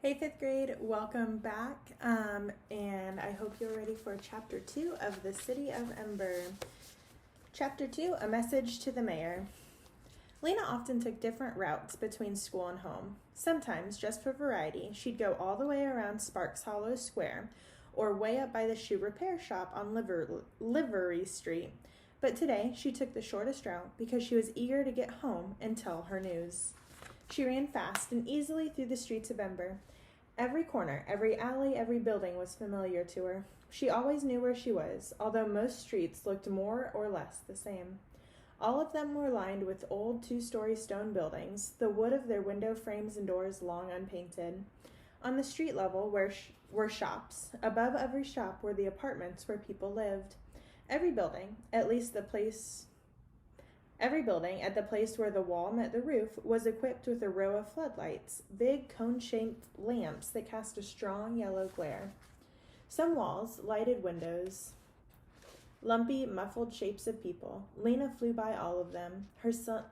Hey, fifth grade, welcome back. And I hope you're ready for chapter 2 of The City of Ember. Chapter 2, A Message to the Mayor. Lena often took different routes between school and home. Sometimes, just for variety, she'd go all the way around Sparks Hollow Square or way up by the shoe repair shop on Livery Street. But today, she took the shortest route because she was eager to get home and tell her news. She ran fast and easily through the streets of Ember. Every corner, every alley, every building was familiar to her. She always knew where she was, although most streets looked more or less the same. All of them were lined with old two-story stone buildings, the wood of their window frames and doors long unpainted. On the street level were shops. Above every shop were the apartments where people lived. Every building, at the place where the wall met the roof, was equipped with a row of floodlights, big cone-shaped lamps that cast a strong yellow glare. Some walls lighted windows, lumpy, muffled shapes of people. Lena flew by all of them. Her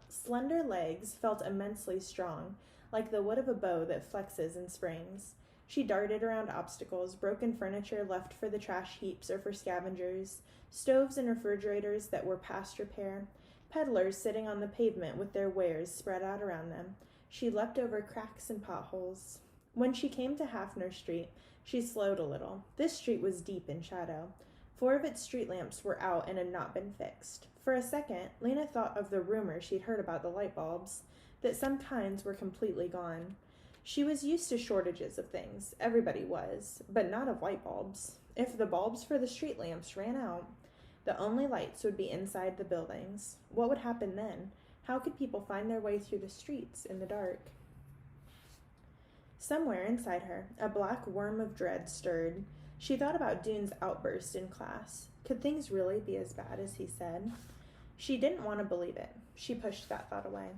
slender legs felt immensely strong, like the wood of a bow that flexes and springs. She darted around obstacles, broken furniture left for the trash heaps or for scavengers, stoves and refrigerators that were past repair, peddlers sitting on the pavement with their wares spread out around them. She leapt over cracks and potholes. When she came to Hafner Street, she slowed a little. This street was deep in shadow. 4 of its street lamps were out and had not been fixed. For a second, Lena thought of the rumor she'd heard about the light bulbs, that some kinds were completely gone. She was used to shortages of things. Everybody was, but not of light bulbs. If the bulbs for the street lamps ran out, the only lights would be inside the buildings. What would happen then? How could people find their way through the streets in the dark? Somewhere inside her, a black worm of dread stirred. She thought about Dune's outburst in class. Could things really be as bad as he said? She didn't want to believe it. She pushed that thought away.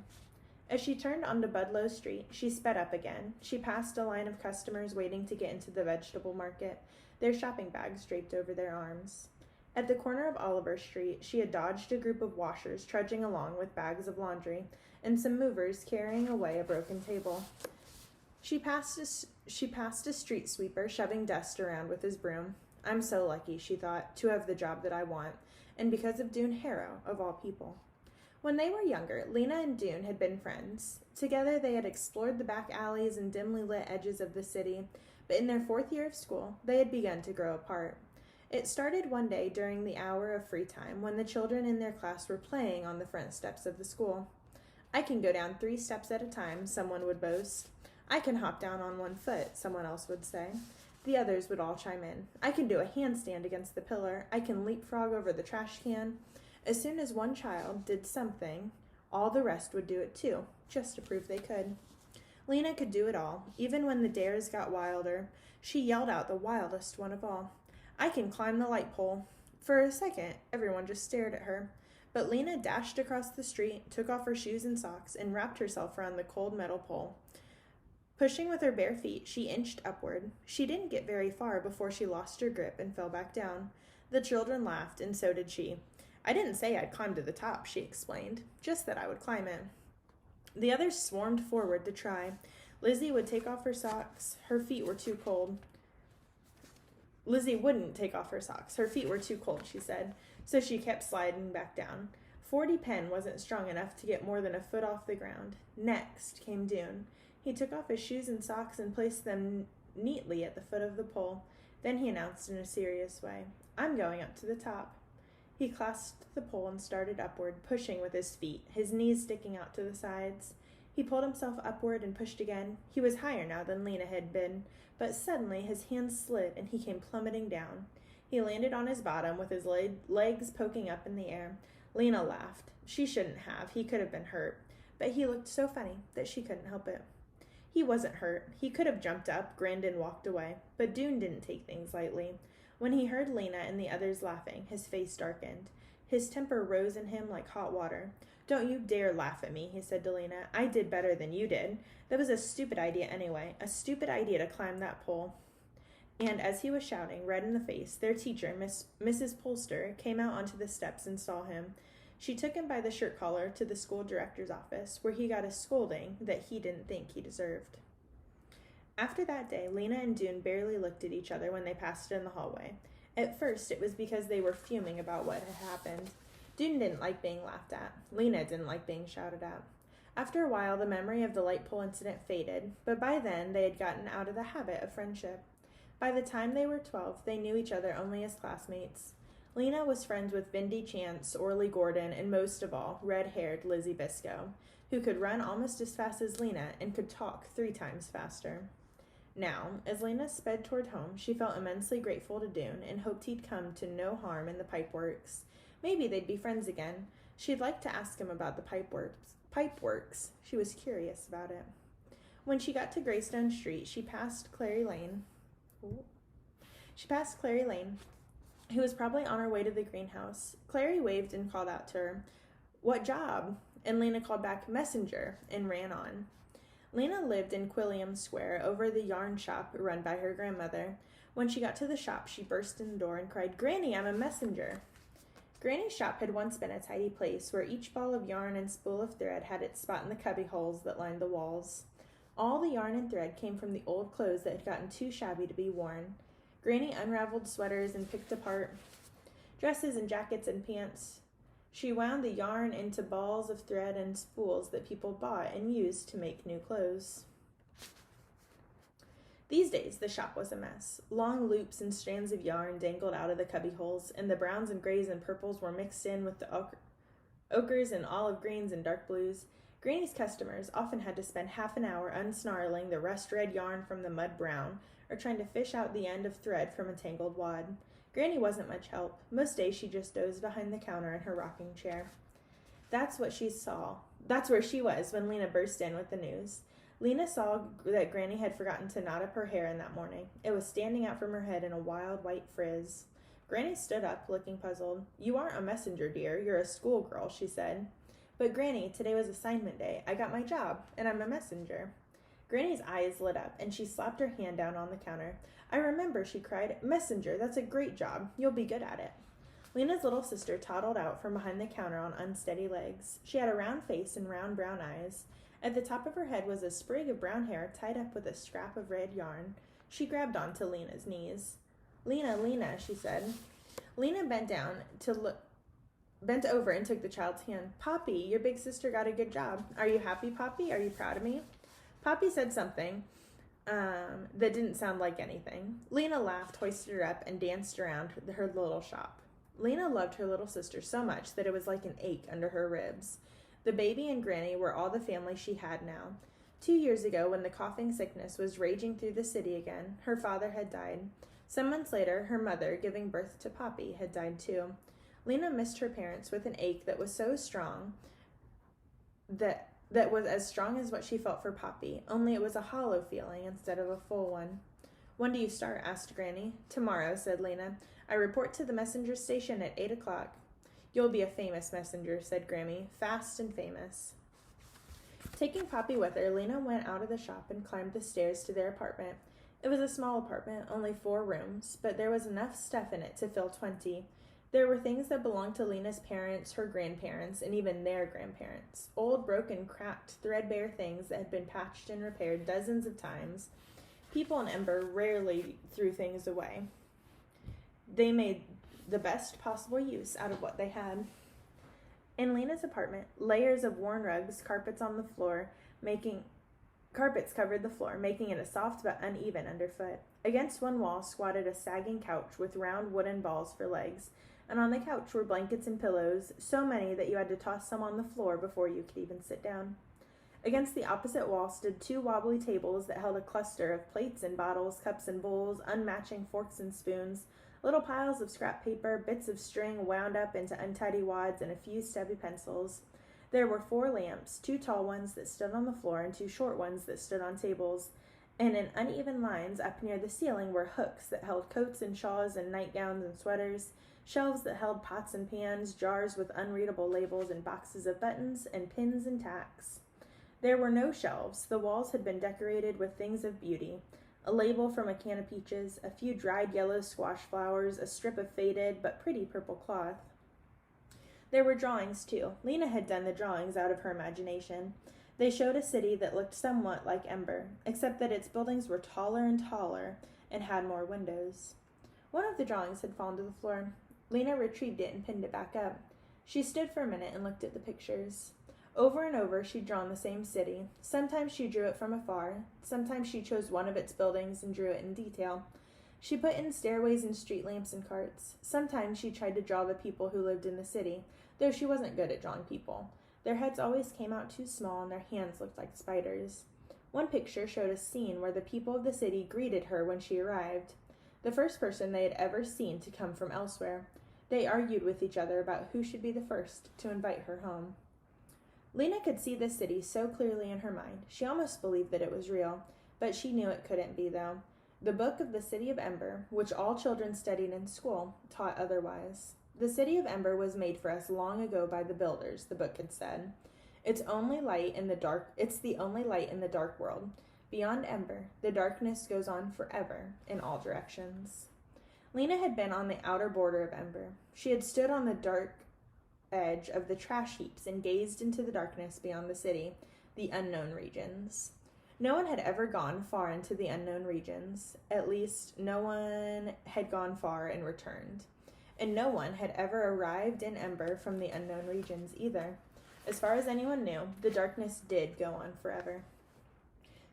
As she turned onto Budlow Street, she sped up again. She passed a line of customers waiting to get into the vegetable market, their shopping bags draped over their arms. At the corner of Oliver Street, she had dodged a group of washers trudging along with bags of laundry and some movers carrying away a broken table. She passed a street sweeper shoving dust around with his broom. I'm so lucky, she thought, to have the job that I want, and because of Dune Harrow, of all people. When they were younger, Lena and Dune had been friends. Together they had explored the back alleys and dimly lit edges of the city, but in their 4th year of school, they had begun to grow apart. It started one day during the hour of free time when the children in their class were playing on the front steps of the school. I can go down 3 steps at a time, someone would boast. I can hop down on 1 foot, someone else would say. The others would all chime in. I can do a handstand against the pillar. I can leapfrog over the trash can. As soon as one child did something, all the rest would do it too, just to prove they could. Lena could do it all, even when the dares got wilder. She yelled out the wildest one of all. I can climb the light pole. For a second, everyone just stared at her. But Lena dashed across the street, took off her shoes and socks, and wrapped herself around the cold metal pole. Pushing with her bare feet, she inched upward. She didn't get very far before she lost her grip and fell back down. The children laughed, and so did she. I didn't say I'd climb to the top, she explained, just that I would climb it. The others swarmed forward to try. Lizzie would take off her socks. Her feet were too cold. Lizzie wouldn't take off her socks. Her feet were too cold, she said, so she kept sliding back down. 40 Penn wasn't strong enough to get more than a foot off the ground. Next came Dune. He took off his shoes and socks and placed them neatly at the foot of the pole. Then he announced in a serious way, I'm going up to the top. He clasped the pole and started upward, pushing with his feet, his knees sticking out to the sides. He pulled himself upward and pushed again. He was higher now than Lena had been, but suddenly his hands slid and he came plummeting down. He landed on his bottom with his legs poking up in the air. Lena laughed. She shouldn't have. He could have been hurt. But he looked so funny that she couldn't help it. He wasn't hurt. He could have jumped up, grinned, and walked away. But Dune didn't take things lightly. When he heard Lena and the others laughing, his face darkened. His temper rose in him like hot water. Don't you dare laugh at me, he said to Lena. I did better than you did. That was a stupid idea anyway. A stupid idea to climb that pole. And as he was shouting, red in the face, their teacher, Mrs. Polster, came out onto the steps and saw him. She took him by the shirt collar to the school director's office, where he got a scolding that he didn't think he deserved. After that day, Lena and Dune barely looked at each other when they passed in the hallway. At first, it was because they were fuming about what had happened. Dune didn't like being laughed at. Lena didn't like being shouted at. After a while, the memory of the light pole incident faded, but by then they had gotten out of the habit of friendship. By the time they were 12, they knew each other only as classmates. Lena was friends with Vindy Chance, Orly Gordon, and most of all, red-haired Lizzie Biscoe, who could run almost as fast as Lena and could talk 3 times faster. Now, as Lena sped toward home, she felt immensely grateful to Dune and hoped he'd come to no harm in the pipeworks. Maybe they'd be friends again. She'd like to ask him about the pipeworks. She was curious about it. When she got to Greystone Street, she passed Clary Lane, who was probably on her way to the greenhouse. Clary waved and called out to her, "What job?" And Lena called back, "Messenger," and ran on. Lena lived in Quilliam Square over the yarn shop run by her grandmother. When she got to the shop, she burst in the door and cried, "Granny, I'm a messenger." Granny's shop had once been a tidy place where each ball of yarn and spool of thread had its spot in the cubby holes that lined the walls. All the yarn and thread came from the old clothes that had gotten too shabby to be worn. Granny unraveled sweaters and picked apart dresses and jackets and pants. She wound the yarn into balls of thread and spools that people bought and used to make new clothes. These days, the shop was a mess. Long loops and strands of yarn dangled out of the cubby holes, and the browns and grays and purples were mixed in with the ochres and olive greens and dark blues. Granny's customers often had to spend half an hour unsnarling the rust red yarn from the mud brown, or trying to fish out the end of thread from a tangled wad. Granny wasn't much help. Most days she just dozed behind the counter in her rocking chair. That's where she was when Lena burst in with the news. Lena saw that Granny had forgotten to knot up her hair in that morning. It was standing out from her head in a wild white frizz. Granny stood up, looking puzzled. "You aren't a messenger, dear. You're a schoolgirl," she said. "But Granny, today was assignment day. I got my job, and I'm a messenger." Granny's eyes lit up, and she slapped her hand down on the counter. "I remember," she cried. "Messenger, that's a great job. You'll be good at it." Lena's little sister toddled out from behind the counter on unsteady legs. She had a round face and round brown eyes. At the top of her head was a sprig of brown hair tied up with a scrap of red yarn. She grabbed onto Lena's knees. Lena," she said. Lena bent over and took the child's hand. "Poppy, your big sister got a good job. Are you happy, Poppy? Are you proud of me?" Poppy said something that didn't sound like anything. Lena laughed, hoisted her up, and danced around her little shop. Lena loved her little sister so much that it was like an ache under her ribs. The baby and Granny were all the family she had now. 2 years ago, when the coughing sickness was raging through the city again, her father had died. Some months later, her mother, giving birth to Poppy, had died too. Lena missed her parents with an ache that was so strong that was as strong as what she felt for Poppy, only it was a hollow feeling instead of a full one. "When do you start?" asked Granny. "Tomorrow," said Lena. "I report to the messenger station at 8 o'clock. "You'll be a famous messenger," said Granny. "Fast and famous." Taking Poppy with her, Lena went out of the shop and climbed the stairs to their apartment. It was a small apartment, only 4 rooms, but there was enough stuff in it to fill 20. There were things that belonged to Lena's parents, her grandparents, and even their grandparents. Old, broken, cracked, threadbare things that had been patched and repaired dozens of times. People in Ember rarely threw things away. They made the best possible use out of what they had. In Lena's apartment, layers of worn rugs, carpets covered the floor, making it a soft but uneven underfoot. Against one wall squatted a sagging couch with round wooden balls for legs, and on the couch were blankets and pillows, so many that you had to toss some on the floor before you could even sit down. Against the opposite wall stood 2 wobbly tables that held a cluster of plates and bottles, cups and bowls, unmatching forks and spoons, little piles of scrap paper, bits of string wound up into untidy wads, and a few stubby pencils. There were 4 lamps, 2 tall ones that stood on the floor and 2 short ones that stood on tables, and in uneven lines up near the ceiling were hooks that held coats and shawls and nightgowns and sweaters, shelves that held pots and pans, jars with unreadable labels, and boxes of buttons and pins and tacks. There were no shelves. The walls had been decorated with things of beauty. A label from a can of peaches, a few dried yellow squash flowers, a strip of faded but pretty purple cloth. There were drawings, too. Lena had done the drawings out of her imagination. They showed a city that looked somewhat like Ember, except that its buildings were taller and taller and had more windows. One of the drawings had fallen to the floor. Lena retrieved it and pinned it back up. She stood for a minute and looked at the pictures. Over and over she'd drawn the same city. Sometimes she drew it from afar. Sometimes she chose one of its buildings and drew it in detail. She put in stairways and street lamps and carts. Sometimes she tried to draw the people who lived in the city, though she wasn't good at drawing people. Their heads always came out too small and their hands looked like spiders. One picture showed a scene where the people of the city greeted her when she arrived. The first person they had ever seen to come from elsewhere. They argued with each other about who should be the first to invite her home. Lena could see the city so clearly in her mind. She almost believed that it was real, but she knew it couldn't be, though. The book of the City of Ember, which all children studied in school, taught otherwise. The City of Ember was made for us long ago by the builders, the book had said. It's the only light in the dark world. Beyond Ember, the darkness goes on forever in all directions. Lena had been on the outer border of Ember. She had stood on the dark edge of the trash heaps and gazed into the darkness beyond the city, the unknown regions. No one had ever gone far into the unknown regions. At least, no one had gone far and returned. And no one had ever arrived in Ember from the unknown regions either. As far as anyone knew, the darkness did go on forever.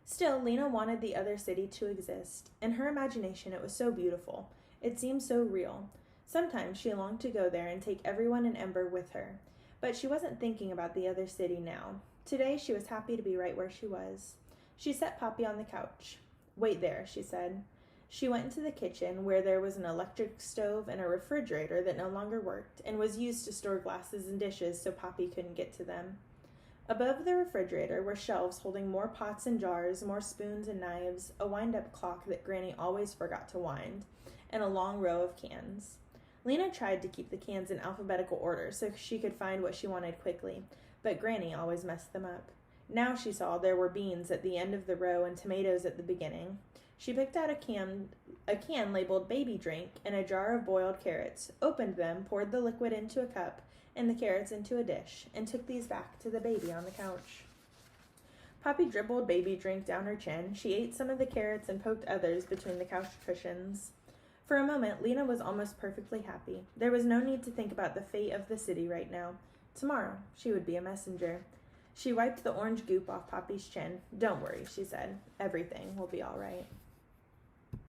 Still, Lena wanted the other city to exist. In her imagination, it was so beautiful. It seemed so real. Sometimes she longed to go there and take everyone in Ember with her. But she wasn't thinking about the other city now. Today, she was happy to be right where she was. She set Poppy on the couch. "Wait there," she said. She went into the kitchen, where there was an electric stove and a refrigerator that no longer worked and was used to store glasses and dishes so Poppy couldn't get to them. Above the refrigerator were shelves holding more pots and jars, more spoons and knives, a wind-up clock that Granny always forgot to wind, and a long row of cans. Lena tried to keep the cans in alphabetical order so she could find what she wanted quickly, but Granny always messed them up. Now she saw there were beans at the end of the row and tomatoes at the beginning. She picked out a can labeled baby drink and a jar of boiled carrots, opened them, poured the liquid into a cup and the carrots into a dish, and took these back to the baby on the couch. Poppy dribbled baby drink down her chin. She ate some of the carrots and poked others between the couch cushions. For a moment, Lena was almost perfectly happy. There was no need to think about the fate of the city right now. Tomorrow, she would be a messenger. She wiped the orange goop off Poppy's chin. "Don't worry," she said. "Everything will be all right."